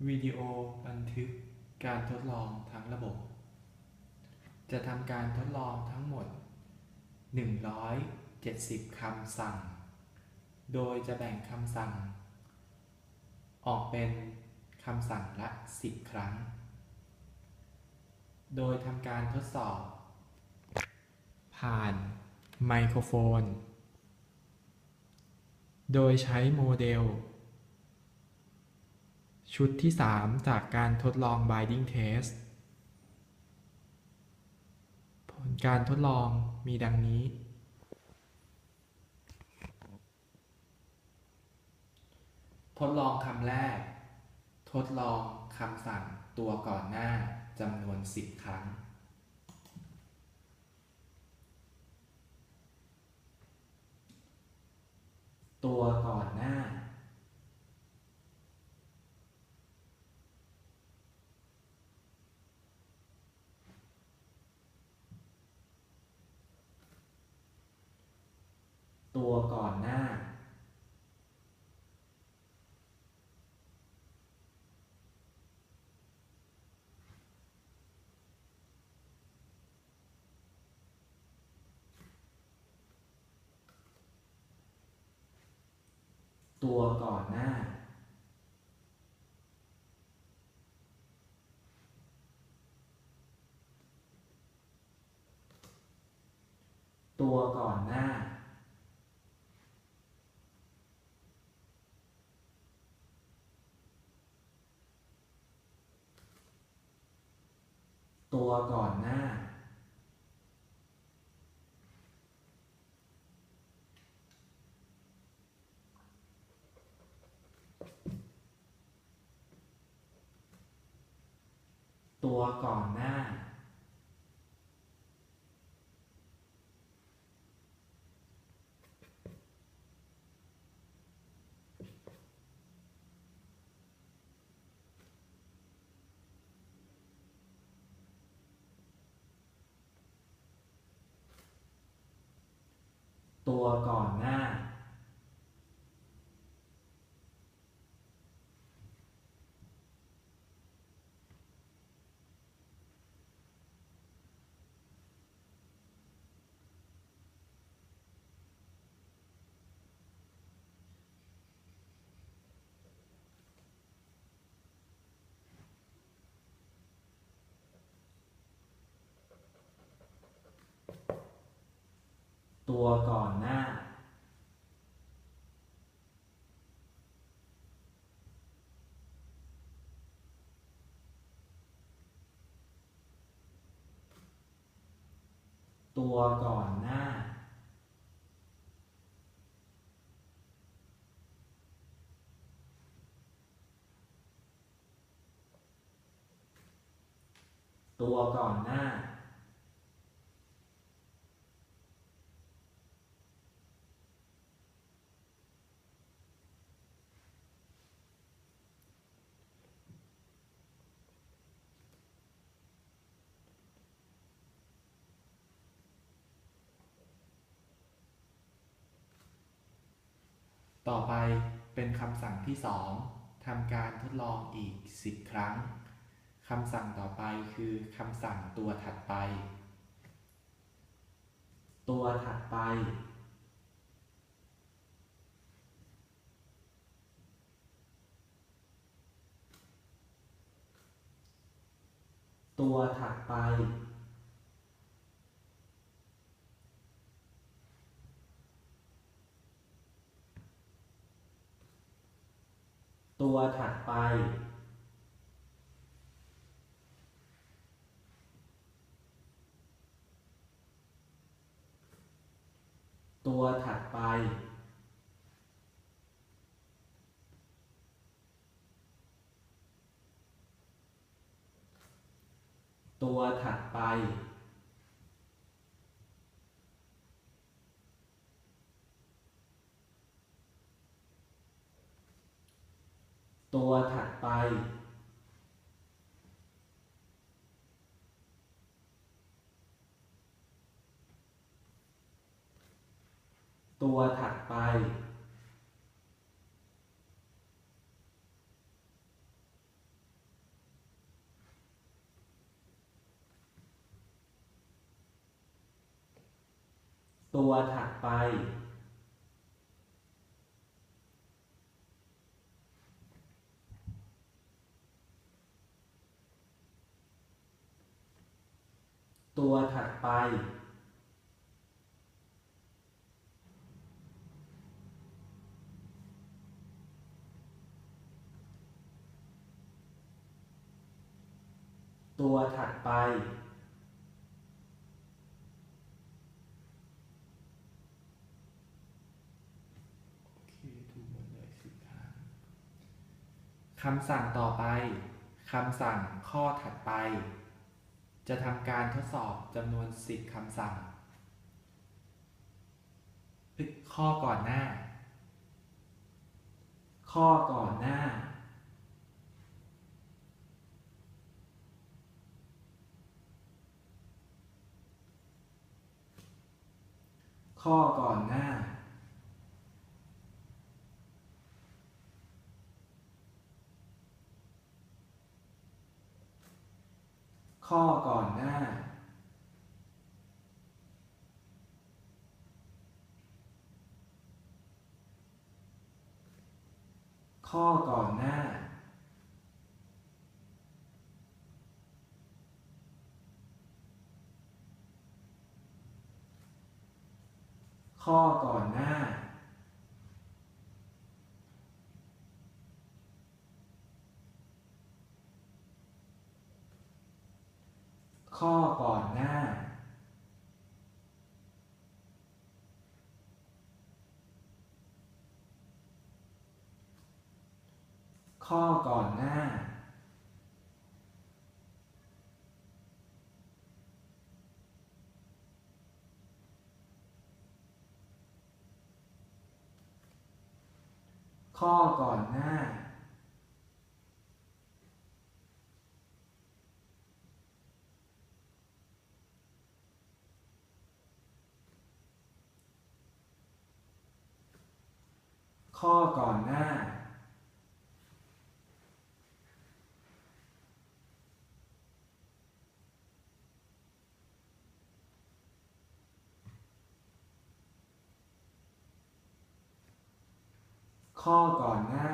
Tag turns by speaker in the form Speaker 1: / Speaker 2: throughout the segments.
Speaker 1: วิดีโอบันทึกการทดลองทั้งระบบ จะทำการทดลองทั้งหมด170คำสั่ง โดยจะแบ่งคำสั่งออกเป็นคำสั่งละ10ครั้ง โดยทำการทดสอบผ่านไมโครโฟน โดยใช้โมเดลชุดที่ 3 จากการทดลอง Binding Test ผลการทดลองมีดังนี้ ทดลองคำแรก ทดลองคำสั่งตัวก่อนหน้าจำนวน10ครั้ง ตัวก่อนหน้า ตัวก่อนหน้า ตัวก่อนหน้า ตัวก่อนหน้า ตัวก่อนหน้า ตัวก่อนหน้า ตัวก่อนหน้า ตัวก่อนหน้า ตัวก่อนหน้า ตัวก่อนหน้า ต่อไปเป็นคำสั่งที่ 2ทำการทดลองอีก10ครั้ง คำสั่งต่อไปคือคำสั่งตัวถัดไป ตัวถัดไป ตัวถัดไป ตัวถัดไป ตัวถัดไป ตัวถัดไป ตัวถัดไป ตัวถัดไป ตัว ตัวถัดไปตัวถัดไปตัวถัดไปคำสั่งต่อไปคำสั่งข้อถัดไปจะทำการทดสอบจำนวน10คำสั่งข้อก่อนหน้าข้อก่อนหน้าข้อก่อนหน้าข้อก่อนหน้าข้อก่อนหน้าข้อก่อนหน้าข้อก่อนหน้าข้อก่อนหน้าข้อก่อนหน้าข้อก่อนหน้าข้อก่อนหน้า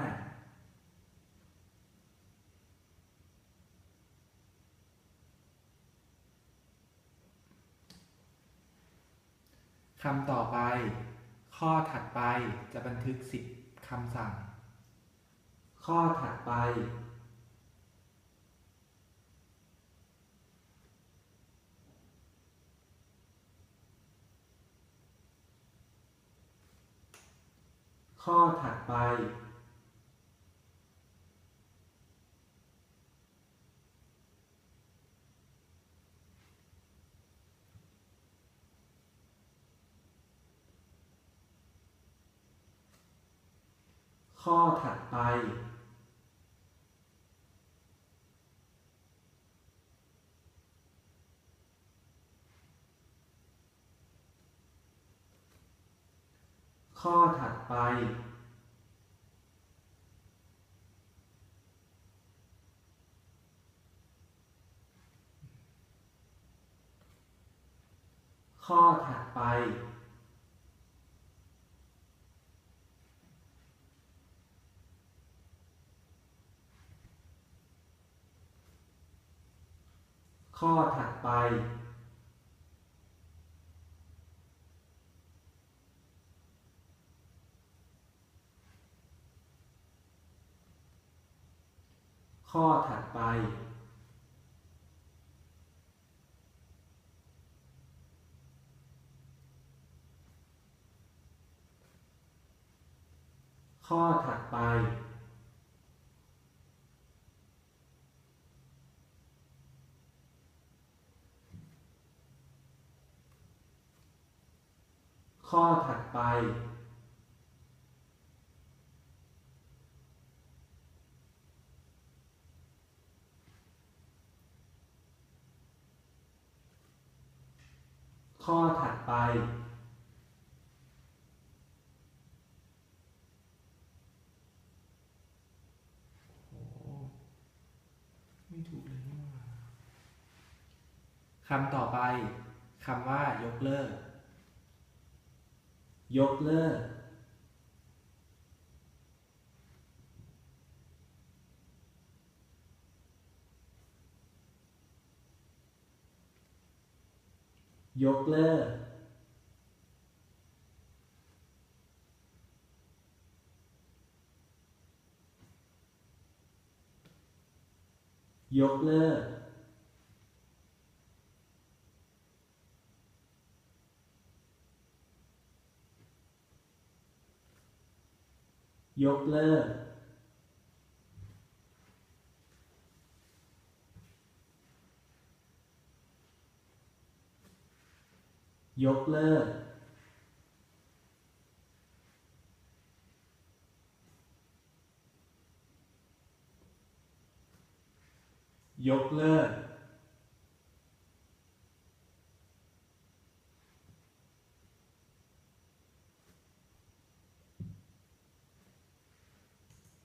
Speaker 1: คำต่อไปข้อถัดไปจะบันทึก10คำสั่งข้อถัดไปข้อถัดไปข้อถัดไปข้อถัดไปข้อถัดไปข้อถัดไปข้อถัดไปข้อถัดไปข้อถัดไปข้อถัดไปไม่ถูกเลยนี่หว่าคำต่อไปคำว่ายกเลิก ยกเลิกยกเลิกยกเลิกยกเลิกยกเลิกยกเลิก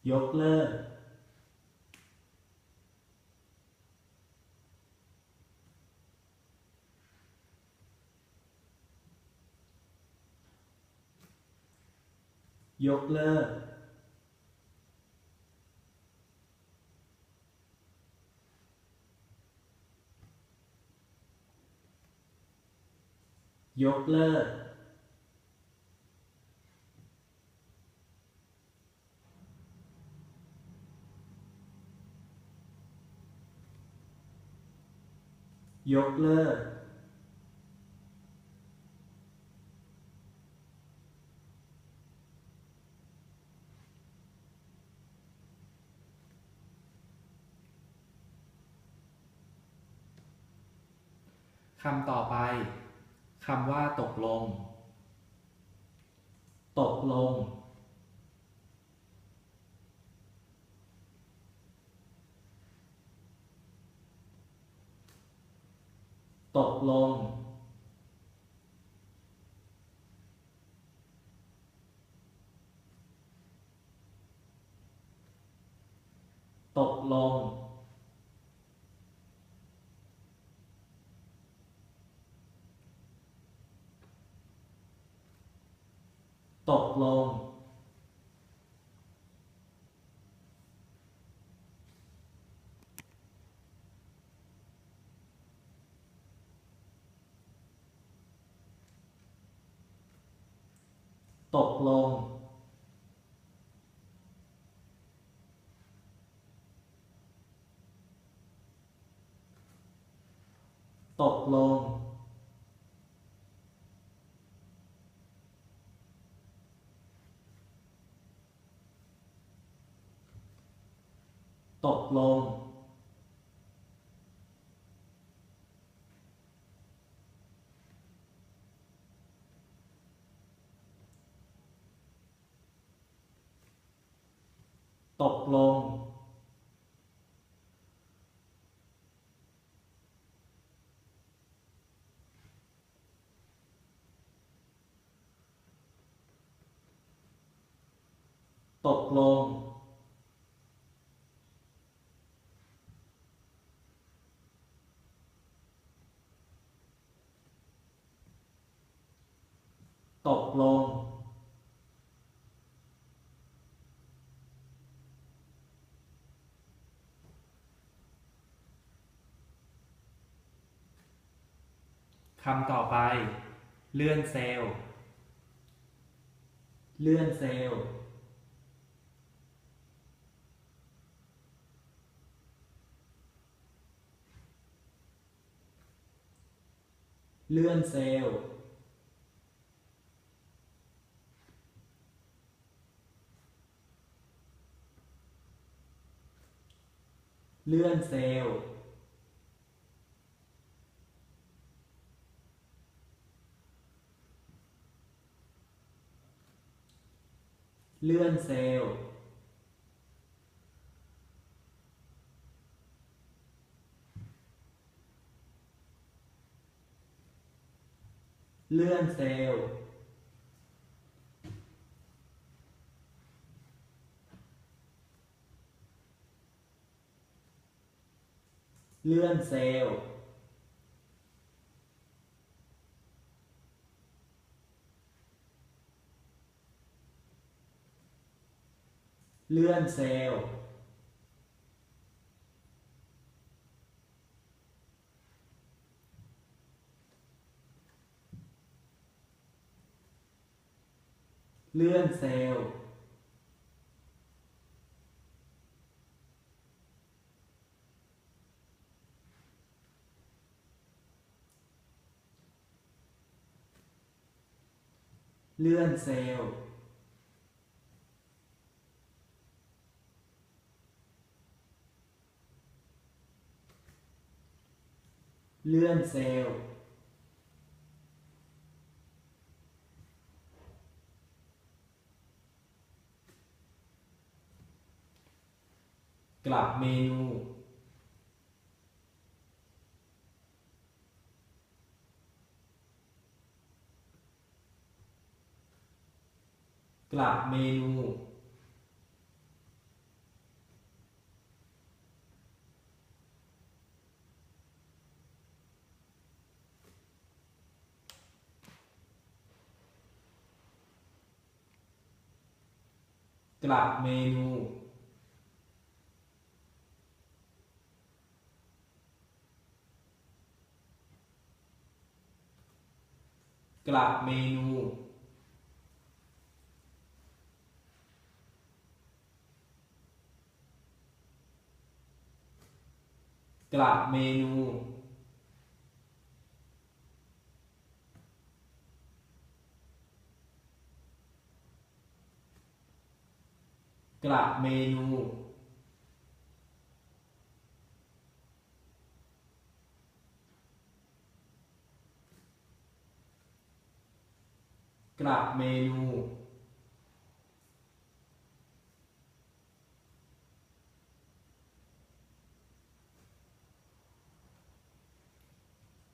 Speaker 1: ยกเลิกยกเลิกยกเลิกยกเลิกคำต่อไปคำว่าตกลงตกลงตกลงตกลงตกลงตกลงตกลงตกลงตกลงตกลงตกลงคำต่อไปเลื่อนเซลล์เลื่อนเซลล์เลื่อนเซลล์เลื่อนเซลล์เลื่อนเซลล์เลื่อนเซลล์เลื่อนเซลล์ ลื่อนเซลล์เลื่อนเซลล์เลื่อนเซลล์เลื่อนเซลล์กลับเมนูกลับเมนูกลับเมนูกลับเมนูกลับเมนูกลับเมนูกลับเมนู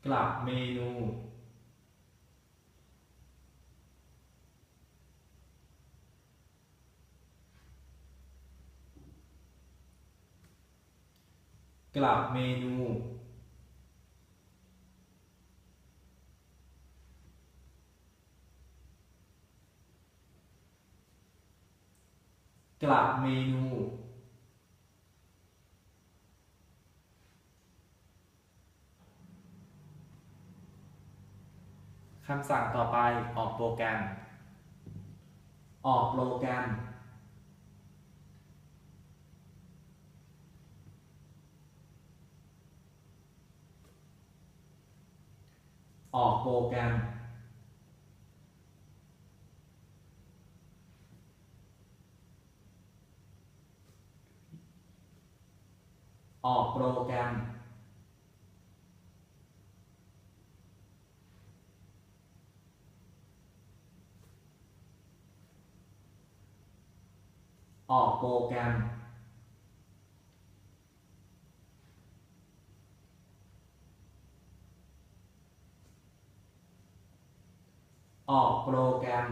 Speaker 1: กลับเมนูกลับเมนูกลับเมนูคำสั่งต่อไปออกโปรแกรมออกโปรแกรมออกโปรแกรมออกโปรแกรมออกโปรแกรมออกโปรแกรม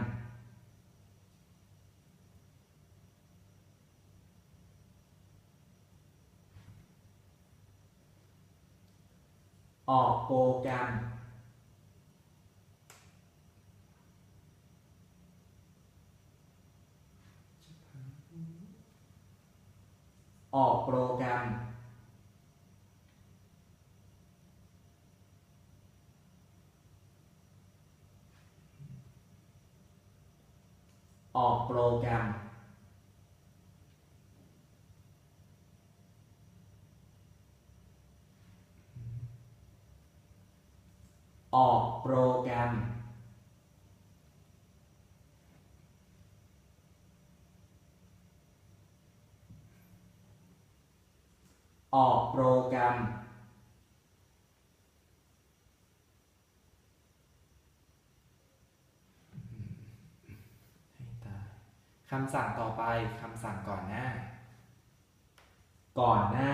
Speaker 1: ออกโปรแกรมออกโปรแกรมออกโปรแกรมออกโปรแกรมออกโปรแกรมให้ตายคำสั่งต่อไปคำสั่งก่อนหน้าก่อนหน้า